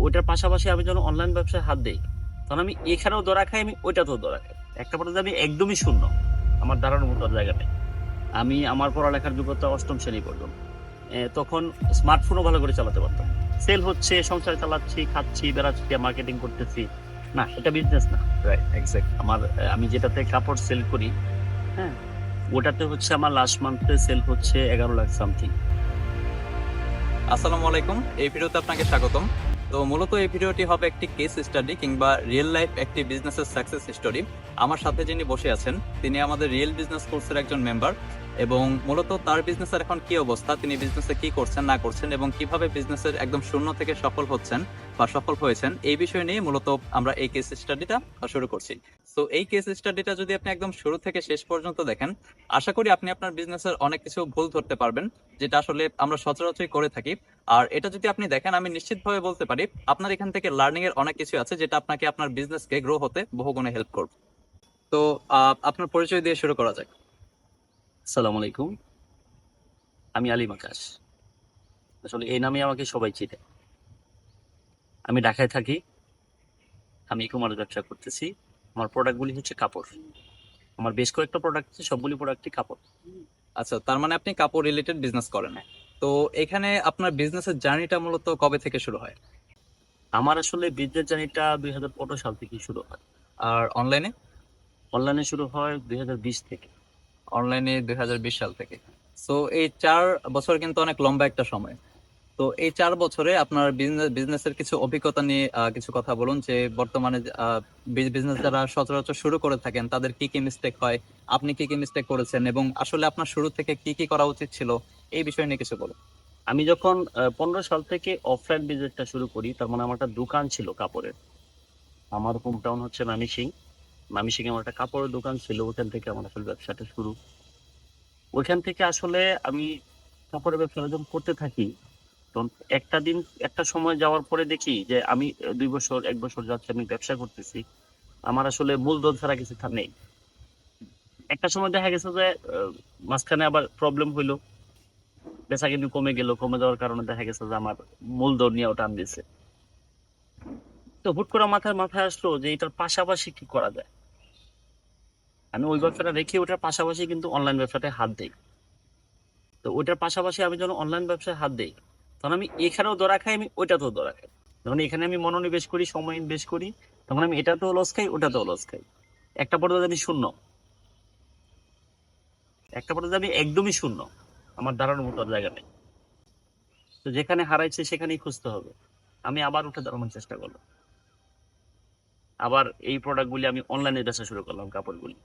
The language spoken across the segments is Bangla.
ওইটার পাশাপাশি আমি যখন অনলাইন ব্যবসায় হাত দিই, তখন আমি এখানেও ধরা খাই, আমি ওইটাতেও ধরা খাই। একটা পর্যায়ে আমি একদমই শূন্য, আমার দাঁড়ানোর মতো জায়গা নেই। আমি আমার পড়ালেখার যোগ্যতা অষ্টম শ্রেণী পর্যন্ত। তখন স্মার্টফোনও ভালো করে চালাতে পারতাম। সেল হচ্ছে, সংসার চালাচ্ছি, খাচ্ছি, বেড়াচ্ছি, মার্কেটিং করতেছি। না, এটা বিজনেস না। Right, exact. আমি যেটাতে কাপড় সেল করি, হ্যাঁ, ওটাতে হচ্ছে আমার লাস্ট মান্থে সেল হচ্ছে 11 লাখ সামথিং। আসসালামু আলাইকুম, এই ভিডিওতে আপনাকে স্বাগতম। তো মূলত এই ভিডিওটি হবে একটি কেস স্টাডি কিংবা রিয়েল লাইফ একটি বিজনেসের সাকসেস স্টোরি। আমার সাথে যিনি বসে আছেন তিনি আমাদের রিয়েল বিজনেস কোর্সের একজন মেম্বার, এবং মূলত তার বিজনেসের এখন কি অবস্থা, তিনি বিজনেসে কি করছেন না করছেন এবং কিভাবে বিজনেসের একদম শূন্য থেকে সফল হচ্ছেন বা সফল হয়েছেন, এই বিষয় নিয়ে মূলত আমরা এই কেস স্টাডিটা শুরু করছি। তো এই কেস স্টাডিটা যদি আপনি একদম শুরু থেকে শেষ পর্যন্ত দেখেন, আশা করি আপনি আপনার বিজনেসের অনেক কিছু ভুল ধরতে পারবেন, যেটা আসলে আমরা সচরাচর করে থাকি। আর এটা যদি আপনি দেখেন, আমি নিশ্চিতভাবে বলতে পারি আপনার এখান থেকে লার্নিং এর অনেক কিছু আছে, যেটা আপনাকে আপনার বিজনেসকে গ্রো হতে বহুগুণে হেল্প করবে। তো আপনার পরিচয় দিয়ে শুরু করা যাক। আসসালামু আলাইকুম, আমি আলিম আকাশ। আসলে এই নামে আমাকে সবাই চিনে। আমি ঢাকায় থাকি। আমি ই কমার্স ব্যবসা করতেছি। আমার প্রোডাক্টগুলি হচ্ছে কাপড়। আমার বেশ কয়েকটা প্রোডাক্ট আছে, সবগুলি প্রোডাক্টই কাপড়। আচ্ছা, তার মানে আপনি কাপড় রিলেটেড বিজনেস করেন। তো এখানে আপনার বিজনেসের জার্নিটা মূলত কবে থেকে শুরু হয়? আমার আসলে বিজনেস জার্নিটা 2015 সাল থেকে শুরু হয়। আর অনলাইনে? অনলাইনে শুরু হয় 2020 থেকে। অনলাইনে 2020 সাল থেকে। সো এই 4 বছর কিন্তু অনেক লম্বা একটা সময়। তো এই 4 বছরে আপনার বিজনেসের কিছু অভিজ্ঞতা নিয়ে কিছু কথা বলুন, যে বর্তমানে বিজনেস যারা সচরাচর শুরু করে থাকেন তাদের কি কি মিস্টেক হয়, আপনি কি কি মিস্টেক করেছেন এবং আসলে আপনার শুরু থেকে কি কি করা উচিত ছিল, এই বিষয় নিয়ে কিছু বলুন। আমি যখন 15 সাল থেকে অফলাইন বিজনেসটা শুরু করি, তার মানে আমার একটা দোকান ছিল কাপড়ের। আমার হোম টাউন হচ্ছে মামিসিং। মামিসিংয়ে আমার একটা কাপড়ের দোকান ছিল, ওখান থেকে আমার আসলে ব্যবসাটা শুরু। ওইখান থেকে আসলে আমি কাপড়ের ব্যবসাটা যখন করতে থাকি, তখন একটা দিন, একটা সময় যাওয়ার পরে দেখি যে আমি 2 বছর 1 বছর যাচ্ছে আমি ব্যবসা করতেছি, আমার আসলে মূলধন ছাড়া কিছু নেই। একটা সময় দেখা গেছে যে মাঝখানে আবার প্রবলেম হইলো, বেচা কিন্তু কমে গেল। কমে যাওয়ার কারণে দেখা গেছে যে আমার মূলধন নিয়ে টান দিছে। তো হুট করে মাথায় মাথায় আসলো যে এটার পাশাপাশি কি করা যায়। আমি ওই ব্যবসাটা রেখে ওটার পাশাপাশি কিন্তু অনলাইন ব্যবসাটায় হাত দিই। তো ওইটার পাশাপাশি আমি যখন অনলাইন ব্যবসায় হাত দিই, তখন আমি এখানেও ধরা খাই, আমি ওইটাতেও ধরা খাই। যখন এখানে আমি মনোনিবেশ করি, সময় ইনভেস্ট করি, তখন আমি এটাতেও লস খাই, ওটাতেও লস খাই। একটা পর্যায়ে আমি শূন্য, একটা পর্যায়ে আমি একদমই শূন্য, আমার দাঁড়ানোর মতো আর জায়গা নেই। তো যেখানে হারাইছে সেখানেই খুঁজতে হবে। আমি আবার উঠে দাঁড়ানোর চেষ্টা করলাম। আবার এই প্রোডাক্টগুলি আমি অনলাইনে বেচা শুরু করলাম, কাপড়গুলি।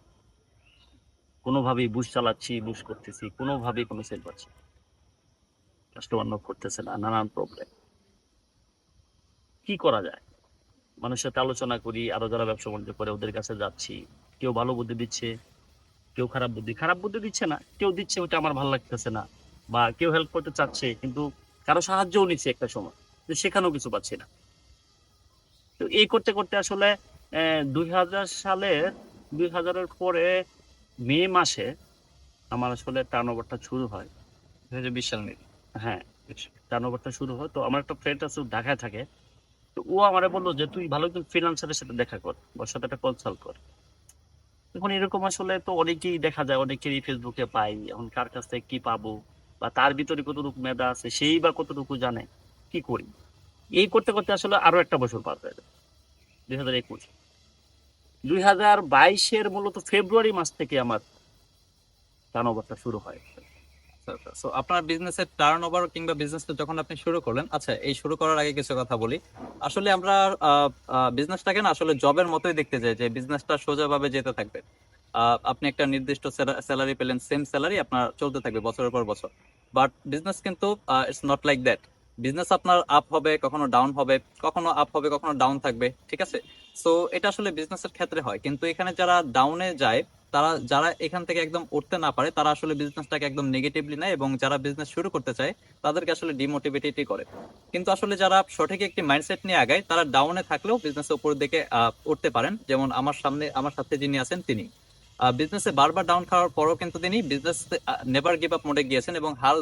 কোনোভাবেই বুশ চালাচ্ছি, বুশ করতেছি, কোনোভাবেই কোনো সেল পাচ্ছি না। কাস্টমার নক করতেছে না, নানান প্রবলেম। কি করা যায়? মানুষের সাথে আলোচনা করি, আরো যারা ব্যবসা বাণিজ্য করে ওদের কাছে যাচ্ছি। কেউ ভালো বুদ্ধি দিচ্ছে, কেউ খারাপ বুদ্ধি দিচ্ছে না, কেউ দিচ্ছে ওটা আমার ভালো লাগতেছে না, বা কেউ হেল্প করতে চাচ্ছে কিন্তু কারো সাহায্যও নিচ্ছে একটা সময়, কিন্তু সেখানেও কিছু পাচ্ছি না। তো এই করতে করতে আসলে 2000 সালের 2000-এর পরে মে মাসে আমার আসলে টার্নওভারটা শুরু হয়। 2020 সাল নিয়ে। হ্যাঁ, টার্নওভারটা শুরু হয়। তো আমার একটা ফ্রেন্ড আছে, ও ঢাকায় থাকে। তো ও আমারে বললো যে তুই ভালো একজন ফ্রিল্যান্সারের সাথে দেখা কর, ওর সাথে একটা কনসাল্ট কর। এখন এরকম আসলে তো অনেকেই দেখা যায়, অনেকেরই ফেসবুকে পাই। এখন কার কাছ থেকে কি পাবো, বা তার ভিতরে কতটুকু মেধা আছে সেই বা কতটুকু জানে, কি করি। এই করতে করতে আসলে আরো একটা বছর পার হয়ে যায়, 2021। 2022-এর মূলত ফেব্রুয়ারি মাস থেকে আমার টার্নওভারটা শুরু হয়। সো আপনার বিজনেসের টার্নওভার কিংবা বিজনেসটা যখন আপনি শুরু করলেন, আচ্ছা এই শুরু করার আগে কিছু কথা বলি। আসলে আমরা বিজনেসটাকে না আসলে জবের মতোই দেখতে চাই, যে বিজনেসটা সোজাভাবে যেতে থাকবে। আপনি একটা নির্দিষ্ট স্যালারি পেলেন, সেম স্যালারি আপনার চলতে থাকবে বছরের পর বছর। বাট বিজনেস কিন্তু it's not like that. Business আপনার আপ হবে, কখনো ডাউন হবে, কখনো আপ হবে, কখনো ডাউন থাকবে, ঠিক আছে? সো এটা আসলে বিজনেসের ক্ষেত্রে হয়, কিন্তু এখানে যারা ডাউনে যায়, যারা এখান থেকে একদম উঠতে না পারে, তারা আসলে বিজনেসটাকে একদম নেগেটিভলি নেয়, এবং যারা বিজনেস শুরু করতে চায় তাদেরকে আসলে ডিমোটিভেটেডই করে। কিন্তু আসলে যারা সঠিক একটি মাইন্ডসেট নিয়ে আগায়, তারা ডাউনে থাকলেও বিজনেসের উপরের দিকে উঠতে পারেন। যেমন আমার সাথে যিনি আছেন, তিনি বিজনেসে বারবার ডাউন খাওয়ার পরও কিন্তু তিনি বিজনেস নেভার গিভ আপ মোডে গিয়েছেন, এবং হাল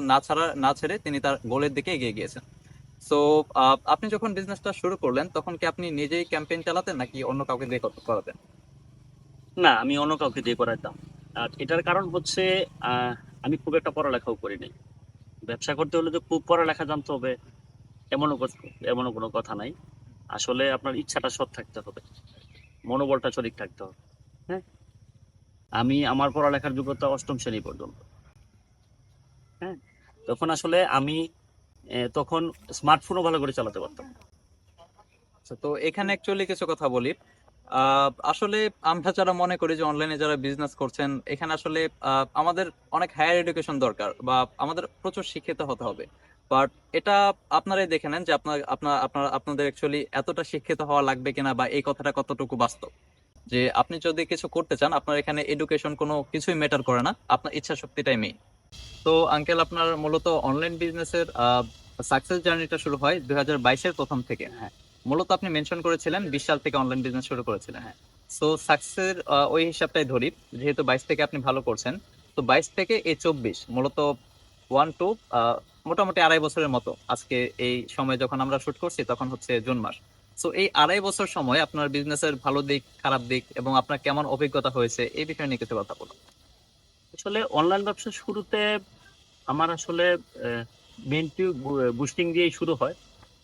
না ছেড়ে তিনি তার গোলের দিকে এগিয়ে গিয়েছেন। সো আপনি যখন বিজনেসটা শুরু করলেন তখন কি আপনি নিজেই ক্যাম্পেইন চালাতেন নাকি অন্য কাউকে দিয়ে করাতেন? না, আমি অন্য কাউকে দিয়ে করাইতাম। আর এটার কারণ হচ্ছে আমি খুব একটা পড়ালেখাও করি নাই। ব্যবসা করতে হলে যে খুব পড়ালেখা জানতে হবে এমনও কোনো কথা নাই। আসলে আপনার ইচ্ছাটা সৎ থাকতে হবে। মনোবলটা সঠিক থাকতে হবে। হ্যাঁ? আমি আমার পড়ালেখার যোগ্যতা ৮ম শ্রেণী পর্যন্ত। হ্যাঁ? তখন আসলে আমি তখন স্মার্টফোনও ভালো করে চালাতে পারতাম না। আচ্ছা, তো এখানে অ্যাকচুয়ালি কিছু কথা বলি। আসলে আমরা যারা মনে করি যে অনলাইনে যারা বিজনেস করছেন, এখানে আসলে আমাদের অনেক হায়ার এডুকেশন দরকার বা আমাদের প্রচুর শিক্ষিত হতে হবে। বাট এটা আপনারাই দেখে নেন যে আপনাদের অ্যাকচুয়ালি এতটা শিক্ষিত হওয়া লাগবে কিনা বা এই কথাটা কতটুকু বাস্তব। যে আপনি যদি কিছু করতে চান, আপনার এখানে এডুকেশন কোনো কিছুই ম্যাটার করে না, আপনার ইচ্ছা শক্তিটাই মেইন। তো আঙ্কেল, আপনার মূলত অনলাইন বিজনেসের সাকসেস জার্নিটা শুরু হয় 2022-এর প্রথম থেকে। হ্যাঁ, মূলত আপনি মেনশন করেছিলেন 20 সাল থেকে অনলাইন বিজনেস শুরু করেছিলেন। হ্যাঁ, সো সাকসেসের ওই হিসাবটাই ধরি, যেহেতু 22 থেকে আপনি ভালো করছেন। তো 22 থেকে এই 24 মূলত 1 টু মোটামুটি 2.5 বছরের মতো। আজকে এই সময় যখন আমরা শুট করছি তখন হচ্ছে জুন মাস। সো এই 2.5 বছর সময় আপনার বিজনেসের ভালো দিক, খারাপ দিক এবং আপনার কেমন অভিজ্ঞতা হয়েছে এই বিষয়ে নিয়ে কিছু কথা বলুন। আসলে অনলাইন ব্যবসার শুরুতে আমার আসলে মেন্টু বুস্টিং দিয়েই শুরু হয়।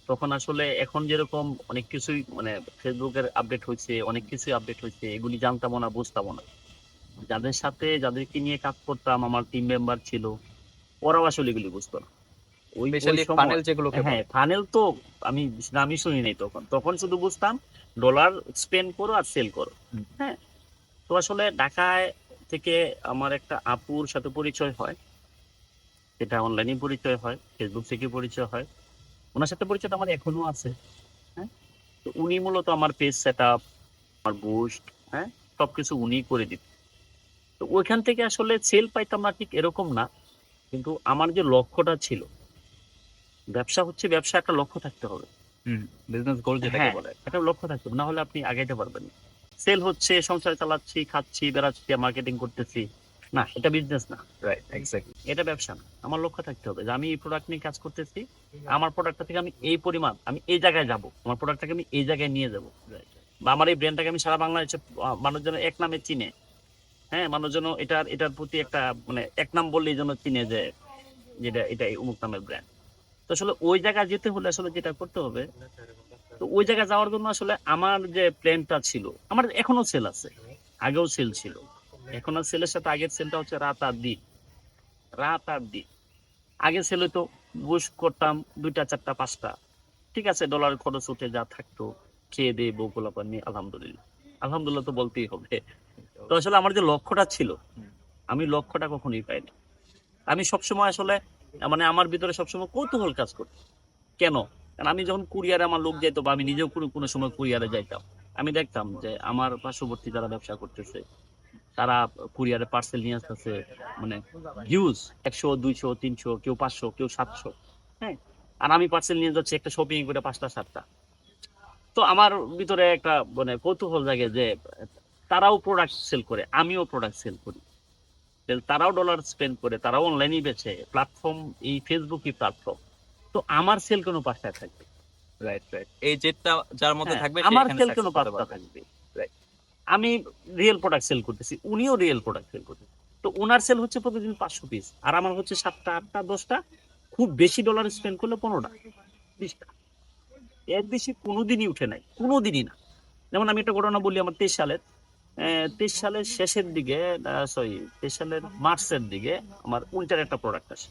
তখন আসলে এখন যেরকম অনেক কিছুই মানে ফেসবুকের আপডেট হয়েছে, অনেক কিছুই আপডেট হয়েছে, এগুলি জানতামও না, বুঝতামও না। যাদেরকে নিয়ে কাজ করতাম, আমার টিম মেম্বার ছিল, ওরাও আসলে এগুলি বুঝতো না। ওই ওই স্পেশালি সময় ফানেল যেগুলোকে হ্যাঁ, বলে। ফানেল তো আমি নামই শুনি নাই তখন। তখন শুধু বুঝতাম ডলার স্পেন্ড করো আর সেল করো। হুম। হ্যাঁ? তো আসলে ঢাকায় থেকে আমার একটা আপুর সাথে পরিচয় হয়। সেটা অনলাইনে পরিচয় হয়, ফেসবুক থেকে পরিচয় হয়। উনার সাথে পরিচয়টা আমার এখনো আছে। হ্যাঁ? তো উনি মূলত আমার পেজ সেটআপ, আমার বুস্ট, হ্যাঁ? সবকিছু উনিই করে দিতেন। তো ওইখান থেকে আসলে সেল পাইতাম না ঠিক এরকম না। কিন্তু আমার যে লক্ষ্যটা ছিল, ব্যবসা হচ্ছে ব্যবসা, একটা লক্ষ্য থাকতে হবে। হুম, বিজনেস গোল যেটাকে হ্যাঁ, বলে। একটা লক্ষ্য থাকতে হবে। না হলে আপনি আগাইতে পারবেন না। সেল হচ্ছে, সংসার চালাচ্ছি, খাচ্ছি, বেড়াচ্ছি, মার্কেটিং করতেছি। না, এটা বিজনেস না। Right, exactly. এটা ব্যবসা না। আমার লক্ষ্য থাকতে হবে যে আমি এই প্রোডাক্ট নিয়ে কাজ করতেছি। আমার প্রোডাক্টটা থেকে আমি এই পরিমাণ, আমি এই জায়গায় যাবো। আমার প্রোডাক্টটাকে আমি এই জায়গায় নিয়ে যাবো। বা আমার এই ব্র্যান্ডটাকে আমি সারা বাংলাদেশে মানুষজন এক নামে চিনে। হ্যাঁ? মানুষজন এটার প্রতি একটা মানে এক নাম বললেই যেন চিনে যে এটা এই অমুক নামের ব্র্যান্ড। তো আসলে ওই জায়গায় যেতে হলে আসলে যেটা করতে হবে, তো ওই জায়গায় যাওয়ার জন্য আসলে আমার যে প্ল্যানটা ছিল, আমার এখনো সেল আছে। আগেও সেল ছিল। এখন আর সেলের সাথে আগের সেলটা হচ্ছে রাত আর দিন। রাত আর দিন। আগে সেল হইতো, বুস্ট করতাম ২টা, ৪টা, ৫টা। ঠিক আছে, ডলারের খরচ উঠে যা থাকতো, খেয়ে দেয়ে বউ পোলাপান নিয়ে আলহামদুলিল্লাহ। আলহামদুলিল্লাহ তো বলতেই হবে। তো আসলে আমার যে লক্ষ্যটা ছিল, আমি লক্ষ্যটা কখনোই পাইনি। আমি সবসময় আসলে মানে আমার ভিতরে সবসময় কৌতূহল কাজ করত। কেন? কারণ আমি যখন কুরিয়ারে আমার লোক যাইতো বা আমি নিজেও কোনো সময় কুরিয়ারে যাইতাম। আমি দেখতাম যে আমার পার্শ্ববর্তী যারা ব্যবসা করতেছে, তারা কুরিয়ারে পার্সেল নিয়ে আসতেছে, মানে হিউজ ১০০, ২০০, ৩০০, কেউ ৫০০, কেউ ৭০০। হ্যাঁ? আর আমি পার্সেল নিয়ে যাচ্ছি একটা শপিং করে ৫টা ৭টা। তো আমার ভিতরে একটা মানে কৌতূহল জাগে যে তারাও প্রোডাক্ট সেল করে, আমিও প্রোডাক্ট সেল করি। তারাও ডলার স্পেন্ড করে, তারাও অনলাইনেই বেচে। প্ল্যাটফর্ম এই ফেসবুকই প্ল্যাটফর্ম। তো আমার সেল কেন ৫টায় থাকবে? Right, right. এই জেদটা যার মধ্যে হ্যাঁ, থাকবে সে আমার এখানে সেল কেন সাকসেস হতে ৫টা পারবে। থাকবে? রাইট। আমি রিয়েল প্রোডাক্ট সেল করতেছি, উনিও রিয়েল প্রোডাক্ট সেল করতেছে। তো উনার সেল হচ্ছে প্রতিদিন ৫০০ পিস, আর আমার হচ্ছে ৭টা, ৮টা, ১০টা, খুব বেশি ডলার স্পেন্ড করলে ১৫টা, ২০টা। এর বেশি কোনোদিনই উঠে নাই, কোনোদিনই না। যেমন আমি একটা ঘটনা বলি, আমার ২৩ সালের ২৩ সালের শেষের দিকে, সরি ২৩ সালের মার্চের দিকে আমার উইন্টার একটা প্রোডাক্ট আসে।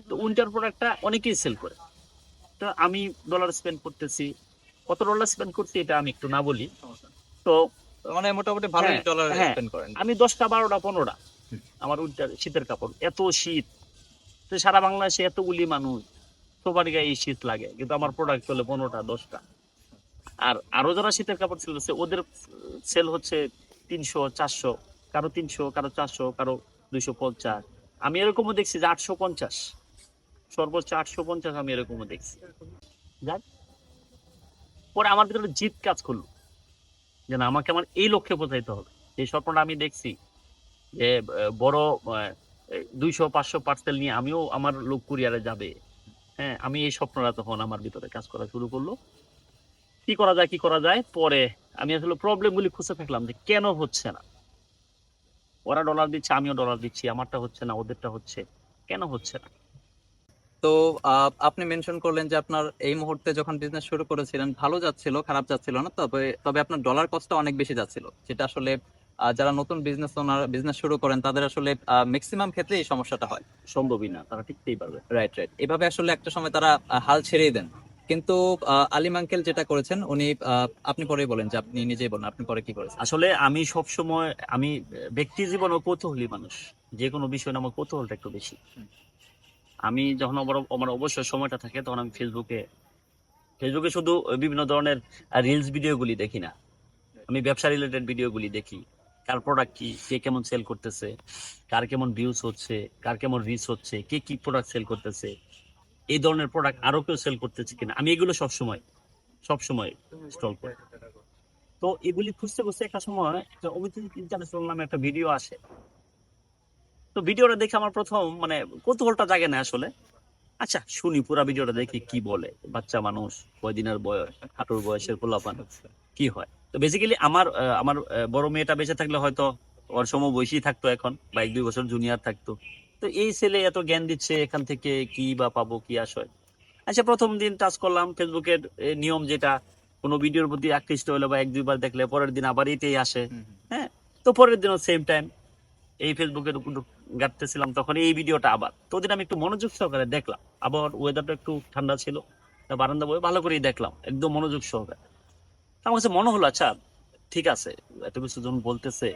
তো উইন্টার প্রোডাক্টটা অনেকেই সেল করে। তো আমি ডলার স্পেন্ড করতেছি। কত ডলার স্পেন্ড করছি এটা আমি একটু না বলি। তো মানে মোটামুটি ভালোই হ্যাঁ, ডলার হ্যাঁ, স্পেন্ড করেন। আমি ১০টা, ১২টা, ১৫টা হুম। আমার উইন্টার শীতের কাপড়। এত শীত। তো সারা বাংলাদেশে এতগুলি মানুষ, সবার গায়ে শীত লাগে। কিন্তু আমার প্রোডাক্ট চলে ১৫টা, ১০টা। আর আরো যারা শীতের কাপড় সেলতেছে ওদের সেল হচ্ছে ৩০০, ৪০০, কারো ৩০০, কারো ৪০০, কারো ২৫০। আমি এরকমও দেখছি যে ৮৫০, সর্বোচ্চ ৮৫০ আমি এরকমও দেখছি। যাক, পরে আমার ভিতরে জিদ কাজ করলো যে না, আমাকে আমার এই লক্ষ্যে পৌঁছাইতে হবে। এই স্বপ্নটা আমি দেখছি যে বড় ২০০, ৫০০ পার্সেল নিয়ে আমিও, আমার লোক কুরিয়ারে যাবে। হ্যাঁ, আমি এই স্বপ্নটা তখন আমার ভিতরে কাজ করা শুরু করলো। কি করা যায়? পরে আমি আসলে প্রবলেম গুলি খুঁজে থাকলাম যে কেন হচ্ছে না? ওরা ডলার দিচ্ছে, আমিও ডলার দিচ্ছি। আমারটা হচ্ছে না, ওদেরটা হচ্ছে। কেন হচ্ছে না? তো আপনি মেনশন করলেন যে আপনার এই মুহূর্তে যখন বিজনেস শুরু করেছিলেন ভালো যাচ্ছিল, খারাপ যাচ্ছিল না, তবে তবে আপনার ডলার কস্টটা অনেক বেশি যাচ্ছিল, যেটা আসলে যারা নতুন বিজনেস ওনার বিজনেস শুরু করেন তাদের আসলে ম্যাক্সিমাম ক্ষেত্রে এই সমস্যাটা হয়। সম্ভবই না। তারা টিকতেই পারবে। Right, right. এভাবে আসলে একটা সময় তারা হাল ছেড়েই দেন। কিন্তু আলিম আঙ্কেল যেটা করেছেন উনি, আপনি পরেই বলেন যে আপনি নিজেই বলেন আপনি পরে কি করেছেন। আসলে আমি সবসময় আমি ব্যক্তি জীবনেও কৌতূহলী মানুষ। যেকোনো বিষয় নিয়ে আমার কৌতূহলটা একটু বেশি। হুম। আমি যখন আমার অবসর সময়টা থাকে তখন আমি ফেসবুকে শুধু বিভিন্ন ধরনের রিলস ভিডিওগুলি দেখি না। আমি ব্যবসা রিলেটেড ভিডিওগুলি দেখি। কার প্রোডাক্ট কি, কে কেমন সেল করতেছে, কার কেমন ভিউজ হচ্ছে, কার কেমন রিচ হচ্ছে, কে কি প্রোডাক্ট সেল করতেছে, এই ধরনের প্রোডাক্ট আরো কেউ সেল করতেছে কিনা। আমি এগুলো সবসময় স্টল করি। তো এগুলি খুঁজতে খুঁজতে একটা সময় অমিত ইন্টারন্যাশনাল নামে একটা ভিডিও আসে। তো ভিডিওটা দেখে আমার প্রথম মানে কৌতূহলটা জাগে না আসলে। আচ্ছা শুনি পুরা ভিডিওটা দেখি কি বলে, বাচ্চা মানুষ, কয়দিনের বয়স, হাঁটুর বয়সের পোলাপান, কি হয়। তো বেসিক্যালি আমার বড় মেয়েটা বেঁচে থাকলে হয়তো ওর সমবয়সী থাকতো এখন, বা 1-2 বছর জুনিয়র থাকতো। তো এই ছেলে এত জ্ঞান দিচ্ছে, এখান থেকে কি বা পাবো, কি আসয়। আচ্ছা প্রথম দিন টাচ করলাম ফেসবুকের নিয়ম যেটা, কোনো ভিডিওর প্রতি আকৃষ্ট হলে বা 1-2 বার দেখলে পরের দিন আবার এটাই আসে। হুম, হুম। হ্যাঁ, তো পরের দিনও সেম টাইম এই ফেসবুকের উপর ঘাটতেছিলাম, তখন এই ভিডিওটা আবার। তো ওদিন আমি একটু মনোযোগ সহকারে দেখলাম, আবার ওয়েদারটা একটু ঠান্ডা ছিল, তা বারান্দা বয়ে ভালো করেই দেখলাম একদম মনোযোগ সহকারে। তো আমার কাছে মনে হলো আচ্ছা ঠিক আছে, এত কিছু যখন বলতেছে,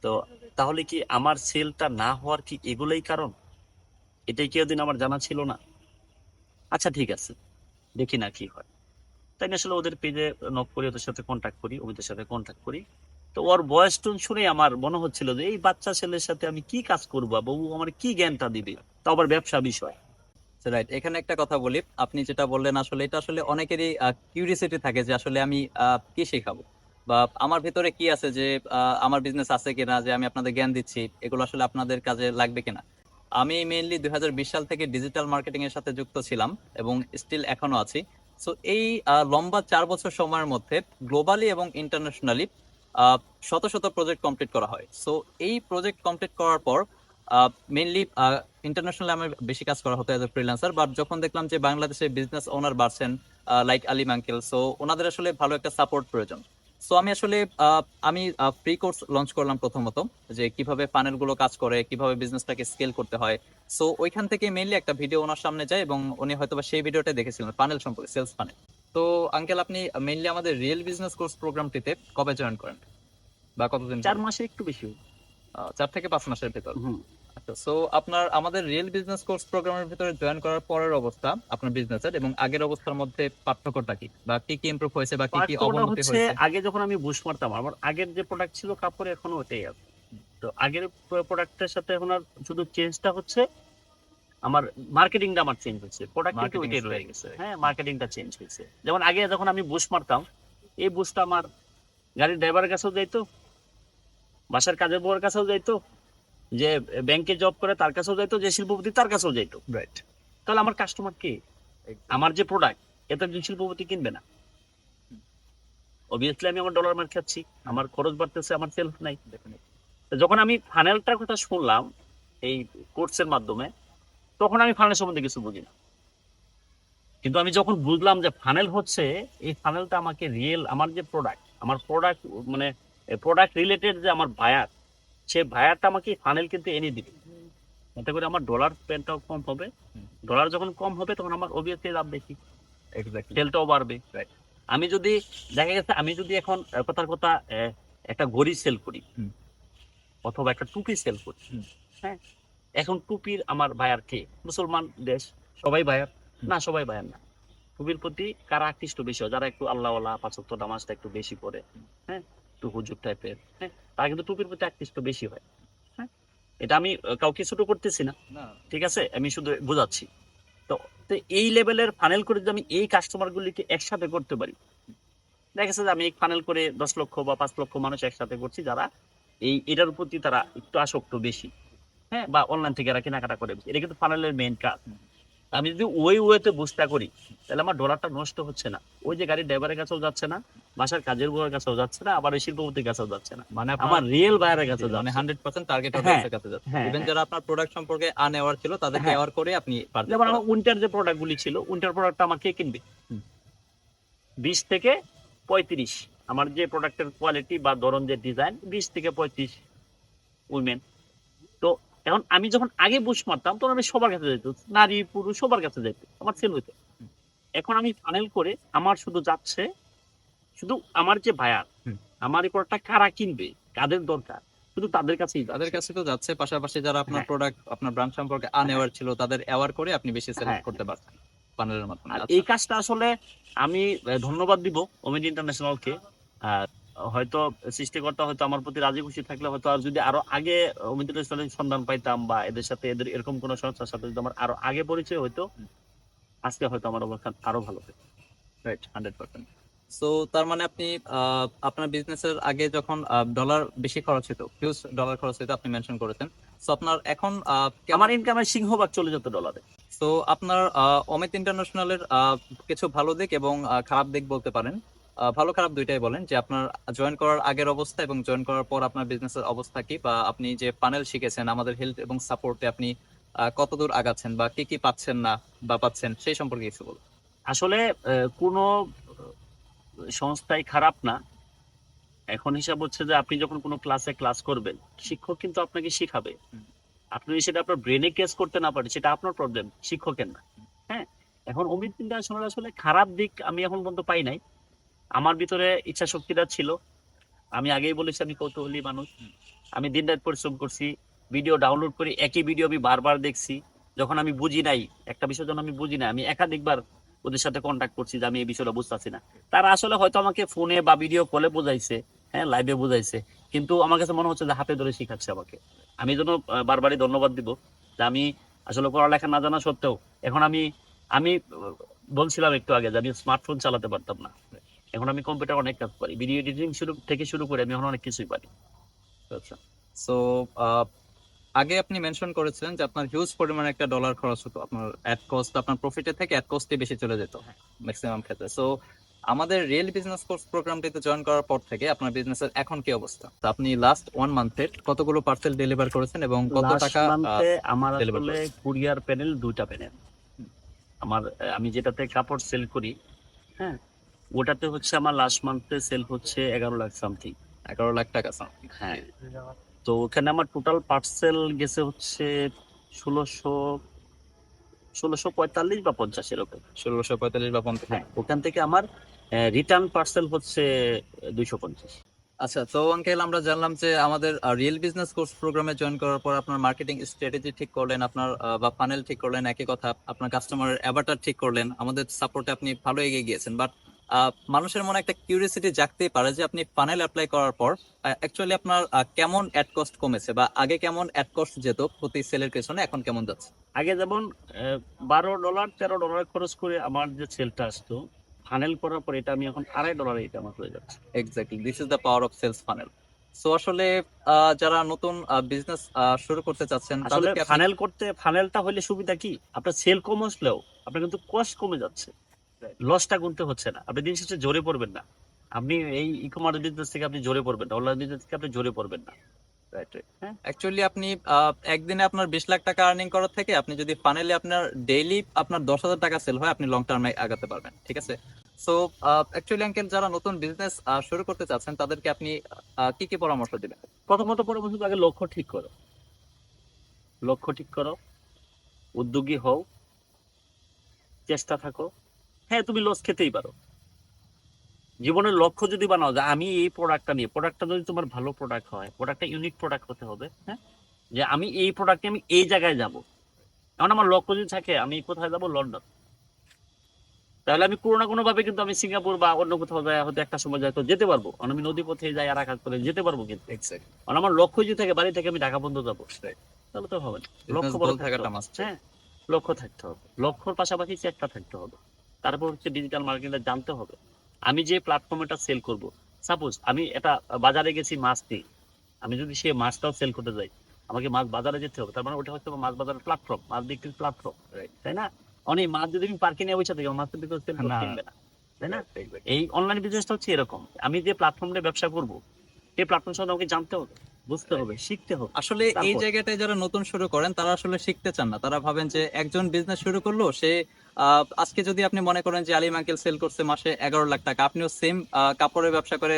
তো তাহলে কি আমার সেলটা না হওয়ার কি এগুলোই কারণ? এটাই কি ওদিন আমার জানা ছিল না? আচ্ছা ঠিক আছে, দেখি না কি হয়। তাই আমি আসলে ওদের পেজে নক করি, ওদের সাথে কন্ট্যাক্ট করি, অমিতের সাথে কন্ট্যাক্ট করি। তো ওর ভয়েস টোন শুনে আমার মনে হচ্ছিল যে এই বাচ্চা ছেলের সাথে আমি কি কাজ করবো, বাবু আমার কি জ্ঞানটা দিবে, তো আবার ব্যবসা বিষয়। রাইট, এখানে একটা কথা বলি। আপনি যেটা বললেন আসলে এটা আসলে অনেকেরই কিউরিওসিটি থাকে যে আসলে আমি কি শেখাবো, বা আমার ভিতরে কি আছে যে আমার বিজনেস আছে কিনা, যে আমি আপনাদের জ্ঞান দিচ্ছি এগুলো আসলে আপনাদের কাজে লাগবে কিনা। আমি মেইনলি 2020 সাল থেকে ডিজিটাল মার্কেটিং এর সাথে যুক্ত ছিলাম এবং স্টিল এখনো আছি। সো এই লম্বা 4 বছর সময়ের মধ্যে গ্লোবালি এবং ইন্টারন্যাশনালি শত শত প্রজেক্ট কমপ্লিট করা হয়। সো এই প্রজেক্ট কমপ্লিট করার পর মেইনলি ইন্টারন্যাশনালি আমার বেশি কাজ করা হতো এজ এ ফ্রিল্যান্সার, বাট যখন দেখলাম যে বাংলাদেশে বিজনেস ওনার বাড়ছেন লাইক আলিম আঙ্কেল, সো ওনাদের আসলে ভালো একটা সাপোর্ট প্রয়োজন। সো আমি আসলে আমি ফ্রি কোর্স লঞ্চ করলাম প্রথমত, যে কিভাবে ফানেল গুলো কাজ করে, কিভাবে বিজনেসটাকে স্কেল করতে হয়। সো ওইখান থেকে মেইনলি একটা ভিডিও ওনার সামনে যায় এবং উনি হয়তোবা সেই ভিডিওটা দেখেছিলেন ফানেল সম্পর্কে, সেলস ফানেল। তো আঙ্কেল আপনি মেইনলি আমাদের রিয়েল বিজনেস কোর্স প্রোগ্রামটিতে কবে জয়েন করেন বা কতদিন 4 হলো? মাসে একটু বেশি হলো। 4 থেকে 5 মাসের ভেতর। হুম। আচ্ছা, সো আপনার আমাদের রিয়েল বিজনেস কোর্স প্রোগ্রামের ভিতরে জয়েন করার পরের অবস্থা আপনার বিজনেসের এবং আগের অবস্থার মধ্যে পার্থক্যটা কি, বা কি কি ইমপ্রুভ হয়েছে বা কি কি পার্থক্যটা অবনতি হচ্ছে, হয়েছে? আগে যখন আমি বুশ মারতাম, আমার আগের যে প্রোডাক্ট ছিল কাপড়ে এখনো ওটাই আছে। তো আগের প্রোডাক্টের সাথে এখন আর শুধু চেঞ্জটা হচ্ছে আমার মার্কেটিংটা আমার চেঞ্জ হয়েছে, প্রোডাক্ট কিন্তু মার্কেটিং ওইটাই রয়ে স্টাইল। গেছে। হ্যাঁ, মার্কেটিংটা চেঞ্জ হয়েছে। যেমন আগে যখন আমি বুশ মারতাম, এই বুশটা আমার গাড়ির ড্রাইভারের কাছেও যাইতো, বাসার কাজের বউয়ের কাছেও যাইতো, যে ব্যাংকে জব করে তার কাছেও যাইতো, যে শিল্পপতি তার কাছেও যাইতো। রাইট। তাহলে আমার কাস্টমার কে? আমার যে প্রোডাক্ট, এটা একজন শিল্পপতি কিনবে না। অবভিয়াসলি আমি আমার ডলার মার খাচ্ছি, আমার খরচ বাড়তেছে, আমার সেল নাই। তো যখন আমি ফানেলটার কথা শুনলাম এই কোর্সের মাধ্যমে, তখন আমি ফানেল সম্বন্ধে কিছু বুঝি না। কিন্তু আমি যখন বুঝলাম যে ফানেল হচ্ছে, এই ফানেলটা আমাকে রিয়েল আমার যে প্রোডাক্ট মানে প্রোডাক্ট রিলেটেড যে আমার বায়ার, সে বায়ারটা আমাকে ফানেল কিন্তু এনে দিবে। এতে করে আমার ডলার স্পেন্ডটাও কম হবে। ডলার যখন কম হবে তখন আমার অবভিয়াসলি লাভ বেশি, এক্স্যাক্টলি। সেলটাও বাড়বে। রাইট। আমি যদি দেখা গেছে আমি যদি এখন কথার কথা একটা ঘড়ি সেল করি হুম। অথবা একটা টুপি সেল করি, হুম। হ্যাঁ, এখন টুপির আমার বায়ার কে? মুসলমান দেশ, সবাই বায়ার না? সবাই বায়ার না। টুপির প্রতি কারা আকৃষ্ট বেশি হয়? যারা একটু আল্লাহওয়ালা, 5 ওয়াক্ত নামাজটা একটু বেশি পড়ে, হ্যাঁ, একটু হুজুর টাইপের, হ্যাঁ, তারা কিন্তু টুপির প্রতি আকৃষ্ট বেশি হয়। হ্যাঁ, এটা আমি কাউকে ছোট করতেছি না, না। ঠিক আছে, আমি শুধু বোঝাচ্ছি। তো তো এই লেভেলের ফানেল করে যদি আমি এই কাস্টমার গুলিকে একসাথে করতে পারি, দেখা গেছে যে আমি এক ফানেল করে 10 লক্ষ বা 5 লক্ষ মানুষ একসাথে করছি, যারা এটার প্রতি তারা একটু আসক্ত বেশি, হ্যাঁ, বা অনলাইন থেকে এরা কেনাকাটা করে বেশি। এটা কিন্তু ফানেলের মেইন কাজ। আমি যদি ওই ওয়েতে বুঝটা করি তাহলে আমার ডলারটা নষ্ট হচ্ছে না, ওই যে গাড়ির ড্রাইভারের কাছেও যাচ্ছে না, বাসার কাজের বুয়ার কাছেও যাচ্ছে না, আবার এই শিল্পপতির কাছেও যাচ্ছে না, মানে আমার রিয়েল বায়ারের কাছে মানে যাচ্ছে। 100% টার্গেট হ্যাঁ অডিয়েন্সের কাছে যাচ্ছে। হ্যাঁ ইভেন হ্যাঁ যারা আপনার প্রোডাক্ট সম্পর্কে আনএওয়ার ছিল তাদেরকে হ্যাঁ। অ্যাওয়ার করে আপনি পারচেজ যেমন করান। আমার উইন্টার যে প্রোডাক্ট গুলি ছিল, উইন্টার প্রোডাক্ট আমার কে কিনবে? হুম। 20 থেকে 35, আমার যে প্রোডাক্টের কোয়ালিটি বা ধরন যে ডিজাইন, 20 থেকে 35 উইমেন। তো এখন আমি যখন আগে বুশ মারতাম তখন আমি সবার কাছে যেত, নারী পুরুষ সবার কাছে যেত, আমার সেল হইতো। এখন আমি ফানেল করে আমার শুধু যাচ্ছে, শুধু আমার যে বায়ার, হুম। আমার এই প্রোডাক্টটা কারা কিনবে, কাদের দরকার, শুধু তাদের কাছেই তাদের যাচ্ছে। কাছে তো যাচ্ছে, পাশাপাশি যারা আপনার হ্যাঁ প্রোডাক্ট আপনার ব্র্যান্ড সম্পর্কে আনএওয়ার ছিল তাদের অ্যাওয়ার করে আপনি বেশি সেল হ্যাঁ। করতে পারছেন পানেলের মাধ্যমে। আর আচ্ছা। এই কাজটা আসলে আমি ধন্যবাদ দিব ওমেন ইন্টারন্যাশনালকে। আর হয়তো সৃষ্টিকর্তা হয়তো আমার প্রতি রাজি খুশি থাকলে হয়তো আর যদি আরো আগে ওমেন ইন্টারন্যাশনালের সন্ধান পাইতাম, বা এদের সাথে এদের এরকম কোন সংস্থার সাথে যদি আমার আরো আগে পরিচয় হইতো, আজকে হয়তো আমার অবস্থান আরো ভালো হতো। রাইট, 100%। সো তার মানে আপনি আপনার বিজনেসের আগে যখন ডলার বেশি খরচ হতো, হিউজ ডলার খরচ হতো, আপনি মেনশন করেছেন। সো আপনার এখন আমার ইনকামের সিংহভাগ চলে যেত ডলারে। সো আপনার অমিত ইন্টারন্যাশনালের কিছু ভালো দিক এবং খারাপ দিক বলতে পারেন। ভালো খারাপ দুইটাই বলেন, যে আপনার জয়েন করার আগের অবস্থা এবং জয়েন করার পর আপনার বিজনেসের অবস্থা কি, বা আপনি যে পানেল শিখেছেন আমাদের হেল্প এবং সাপোর্টে আপনি কতদূর আগাচ্ছেন, বা কি কি পাচ্ছেন না বা পাচ্ছেন, সেই সম্পর্কে কিছু বলুন। আসলে কোনো সংস্থাই খারাপ না। এখন হিসাব হচ্ছে যে আপনি যখন কোনো ক্লাসে ক্লাস করবেন, শিক্ষক কিন্তু আপনাকে শিখাবে। হুম। আপনি যদি সেটা আপনার ব্রেনে কেস করতে না পারেন, সেটা আপনার প্রবলেম, শিক্ষকের না। হ্যাঁ, এখন অমিত ইন্টারন্যাশনাল আসলে খারাপ দিক আমি এখন পর্যন্ত পাই নাই। আমার ভিতরে ইচ্ছা শক্তিটা ছিল। আমি আগেই বলেছি আমি কৌতূহলী মানুষ। আমি দিন রাত পরিশ্রম করছি, ভিডিও ডাউনলোড করি, একই ভিডিও আমি বারবার দেখছি। যখন আমি বুঝি নাই একটা বিষয়, যখন আমি বুঝি না, আমি একাধিকবার ওদের সাথে কন্ট্যাক্ট করছি যে আমি এই বিষয়টা বুঝতেছি না। তারা আসলে হয়তো আমাকে ফোনে বা ভিডিও কলে বোঝাইছে, হ্যাঁ লাইভে বোঝাইছে, কিন্তু আমার কাছে মনে হচ্ছে যে হাতে ধরে শিখাচ্ছে আমাকে। আমি যেন বারবারই ধন্যবাদ দিব যে আমি আসলে পড়ালেখা না জানা সত্ত্বেও এখন আমি আমি বলছিলাম একটু আগে যে আমি স্মার্টফোন চালাতে পারতাম না, এখন আমি কম্পিউটার অনেক কাজ পারি, ভিডিও এডিটিং শুরু করে আমি এখন অনেক কিছুই পারি। আচ্ছা। সো আগে আপনি মেনশন করেছিলেন যে আপনার হিউজ পরিমাণে একটা ডলার খরচ হতো, আপনার অ্যাড কস্ট আপনার প্রফিটের থেকে অ্যাড কস্টই বেশি চলে যেত ম্যাক্সিমাম ক্ষেত্রে। সো আমাদের রিয়েল বিজনেস কোর্স প্রোগ্রামটিতে জয়েন করার পর থেকে আপনার বিজনেসের এখন কি অবস্থা? তো আপনি লাস্ট 1 মান্থে কতগুলো পার্সেল ডেলিভার করেছেন এবং কত লাস্ট টাকা মান্থে আমার ডেলিভার আসলে করেছেন? কুরিয়ার প্যানেল 2টা প্যানেল। আমার আমি যেটাতে কাপড় সেল করি, হ্যাঁ, ওটাতে হচ্ছে আমার লাস্ট মান্থে সেল হচ্ছে 11 লাখ সামথিং। 11 লাখ টাকা সামথিং। হ্যাঁ, তো ওখানে আমার টোটাল পার্সেল গেছে হচ্ছে 1600 1645 বা 50 এরকম। 1645 বা 50। হ্যাঁ, ওখান থেকে আমার রিটার্ন পার্সেল হচ্ছে 250। আচ্ছা, তো আঙ্কেল আমরা জানলাম যে আমাদের রিয়েল বিজনেস কোর্স প্রোগ্রামে জয়েন করার পর আপনার মার্কেটিং স্ট্র্যাটেজি ঠিক করলেন, আপনার বা ফানেল ঠিক করলেন, একই কথা আপনার কাস্টমারের অ্যাভাটার ঠিক করলেন, আমাদের সাপোর্টে আপনি ভালো এগিয়ে গিয়েছেন। বাট মানুষের মনে একটা কিউরিওসিটি জাগতেই পারে যে আপনি ফানেল অ্যাপ্লাই করার পর অ্যাকচুয়ালি আপনার কেমন অ্যাড কস্ট কমেছে, বা আগে কেমন অ্যাড কস্ট যেত প্রতি সেলের পেছনে, এখন কেমন যাচ্ছে? আগে যেমন $12 $13 খরচ করে আমার যে সেলটা আসতো, ফানেল করার পর এটা আমি এখন $2.5 এটা আমার হয়ে যাচ্ছে। Exactly, this is the power of sales funnel. So আসলে যারা নতুন বিজনেস শুরু করতে চাচ্ছেন আসলে তাদেরকে আপনি ফানেল করতে, ফানেলটা হলে সুবিধা কি, আপনার সেল কম আসলেও আপনার কিন্তু কস্ট কমে যাচ্ছে, লসটা গুনতে হচ্ছে না, আপনি দিন শেষে জোরে পড়বেন না। আপনি এই ই কমার্স বিজনেস থেকে আপনি জোরে পড়বেন না, অনলাইন বিজনেস থেকে আপনি জোরে পড়বেন না। Right, right. হ্যাঁ, অ্যাকচুয়ালি আপনি একদিনে আপনার 20 লাখ টাকা আর্নিং করার থেকে আপনি যদি ফানেলে আপনার ডেইলি আপনার 10,000 টাকা সেল হয়, আপনি লং টার্মে আগাতে পারবেন। ঠিক আছে। সো অ্যাকচুয়ালি আঙ্কেল যারা নতুন বিজনেস শুরু করতে চাচ্ছেন তাদেরকে আপনি কি কি পরামর্শ দিবেন? প্রথমত পরামর্শ আগে লক্ষ্য ঠিক করো, লক্ষ্য ঠিক করো, উদ্যোগী হও, চেষ্টা থাকো। হ্যাঁ, তুমি লস খেতেই পারো। জীবনের লক্ষ্য যদি বানাও যে আমি এই প্রোডাক্টটা নিয়ে, প্রোডাক্টটা যদি তোমার ভালো প্রোডাক্ট হয়, প্রোডাক্টটা ইউনিক প্রোডাক্ট হতে হবে। হ্যাঁ, যে আমি এই প্রোডাক্টে আমি এই জায়গায় যাব। এখন আমার লক্ষ্য যদি থাকে আমি কোথায় যাব, লন্ডন, তাহলে আমি কোনো না কোনো ভাবে কিন্তু আমি সিঙ্গাপুর বা অন্য কোথাও যাই, হয়তো একটা সময় যাই তো যেতে পারবো, কারণ আমি নদী পথে যাই আর আঘাত করে যেতে পারবো, কিন্তু এক্স্যাক্টলি, কারণ আমার লক্ষ্য যদি থাকে বাড়ি থেকে আমি ঢাকা পর্যন্ত যাবো, তাহলে তো হবে না। লক্ষ্য বিজনেস বড় গোল থাকতে থাকাটা হবে। মাস্ট। হ্যাঁ, লক্ষ্য থাকতে হবে, লক্ষ্যর পাশাপাশি চেষ্টা থাকতে হবে। তারপর হচ্ছে ডিজিটাল মার্কেটিংটা জানতে হবে। আমি যে প্ল্যাটফর্মে সেল করব, সাপোজ আমি এটা বাজারে গেছি মাছ নিয়ে, আমি যদি সেই মাছটাও সেল করতে যাই, আমাকে মাছ বাজারে যেতে হবে, তার মানে ওটা হচ্ছে মাছ বাজারের প্ল্যাটফর্ম, মাছ বিক্রির প্ল্যাটফর্ম, তাই না? অনেক মাছ যদি আমি পার্কে নিয়ে বসে থাকি আমার মাছ কিন্তু কেউ sell করতে না। কিনবে না, তাই না? এই অনলাইন বিজনেসটা হচ্ছে এরকম, আমি যে প্ল্যাটফর্মে ব্যবসা করব এই প্ল্যাটফর্ম সম্বন্ধে আমাকে জানতে হবে, বুঝতে হবে, শিখতে হবে। আসলে এই তারপর জায়গাটায় যারা নতুন শুরু করেন তারা আসলে শিখতে চান না, তারা ভাবেন যে একজন বিজনেস শুরু করলো সে আজকে যদি আপনি মনে করেন যে আলিম আঙ্কেল সেল করছে মাসে 11 লাখ টাকা, আপনিও সেম কাপড়ের ব্যবসা করে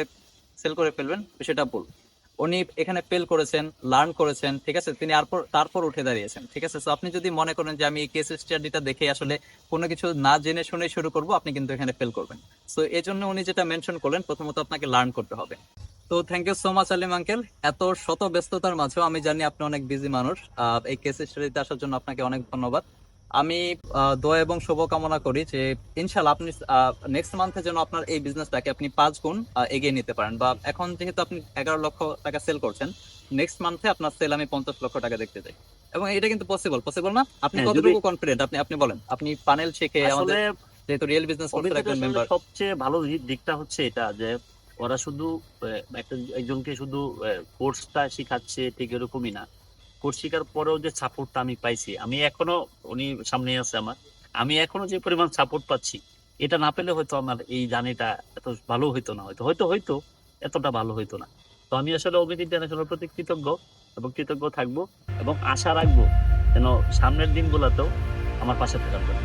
সেল করে ফেলবেন, সেটা ভুল। উনি এখানে ফেল করেছেন, লার্ন করেছেন, ঠিক আছে, তিনি তারপর উঠে দাঁড়িয়েছেন, ঠিক আছে। তো আপনি যদি মনে করেন যে আমি এই কেস স্টাডিটা দেখে আসলে কোনো কিছু না জেনে শুনে শুরু করব, আপনি কিন্তু এখানে ফেল করবেন। সো এই জন্য উনি যেটা মেনশন করলেন, প্রথমত আপনাকে লার্ন করতে হবে। তো thank you so much Alim uncle, এত শত ব্যস্ততার মাঝেও আমি জানি আপনি অনেক বিজি মানুষ, এই কেস স্টাডিতে আসার জন্য আপনাকে অনেক ধন্যবাদ। আমি দোয়া এবং শুভকামনা করি যে ইনশাল্লাহ আপনি নেক্সট মান্থে যেন আপনার এই বিজনেসটাকে আপনি 5 গুণ এগিয়ে নিতে পারেন। বা এখন যেহেতু আপনি 11 লক্ষ টাকা সেল করছেন, নেক্সট মান্থে আপনার সেল আমি 50 লক্ষ টাকা দেখতে চাই। এবং এটা কিন্তু পসিবল না? আপনি হ্যাঁ, কতটুকু কনফিডেন্ট, আপনি বলেন। আপনি পানেল শিখে আমাদের আসলে যেহেতু রিয়েল বিজনেস করতে অভিজ্ঞতা একজন আসলে মেম্বার। সবচেয়ে ভালো দিকটা হচ্ছে এটা যে ওরা শুধু একজনকে শুধু কোর্সটা শিখাচ্ছে ঠিক এরকমই না, কোর্স শেখার পরেও যে সাপোর্টটা আমি পাইছি, আমি এখনো, উনি সামনে আছে আমার, আমি এখনো যে পরিমাণ সাপোর্ট পাচ্ছি, এটা না পেলে হয়তো আমার এই জার্নিটা এত ভালো হইতো না, হয়তো এতটা ভালো হইতো না। তো আমি আসলে অমিত ইন্টারন্যাশনাল প্রতি কৃতজ্ঞ এবং কৃতজ্ঞ থাকবো এবং আশা রাখবো যেন সামনের দিনগুলোতেও আমার পাশে থাকার জন্য।